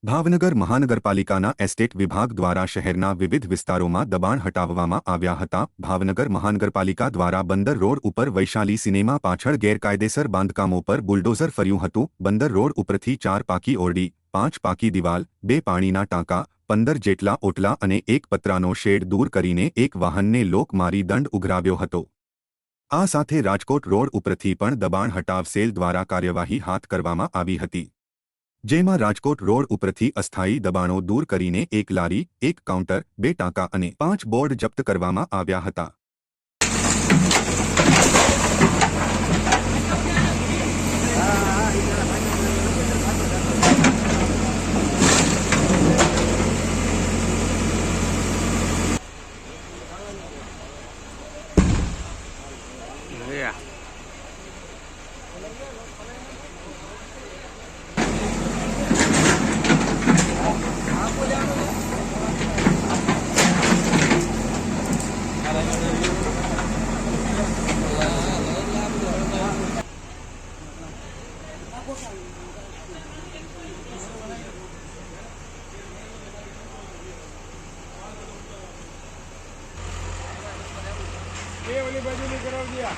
ભાવનગર મહાનગરપાલિકાના એસ્ટેટ વિભાગ દ્વારા શહેરના વિવિધ વિસ્તારોમાં દબાણ હટાવવામાં આવ્યા હતા। ભાવનગર મહાનગરપાલિકા દ્વારા બંદર રોડ ઉપર વૈશાલી સિનેમા પાછળ ગેરકાયદેસર બાંધકામો પર બુલડોઝર ફર્યું હતું। બંદર રોડ ઉપરથી 4 પાકી ઓરડી, 5 પાકી દિવાલ, 2 પાણીના ટાંકા, 15 જેટલા ઓટલા અને 1 પતરાનો શેડ દૂર કરીને એક વાહનને લોક મારી દંડ ઉઘરાવ્યો હતો। આ સાથે રાજકોટ રોડ ઉપરથી પણ દબાણ હટાવ સેલ દ્વારા કાર્યવાહી હાથ કરવામાં આવી હતી, જેમાં રાજકોટ રોડ ઉપરથી અસ્થાયી દબાણો દૂર કરીને 1 લારી, 1 કાઉન્ટર, 2 ટાંકા અને 5 બોર્ડ જપ્ત કરવામાં આવ્યા હતા। वाली बाजू नहीं कराओ दिया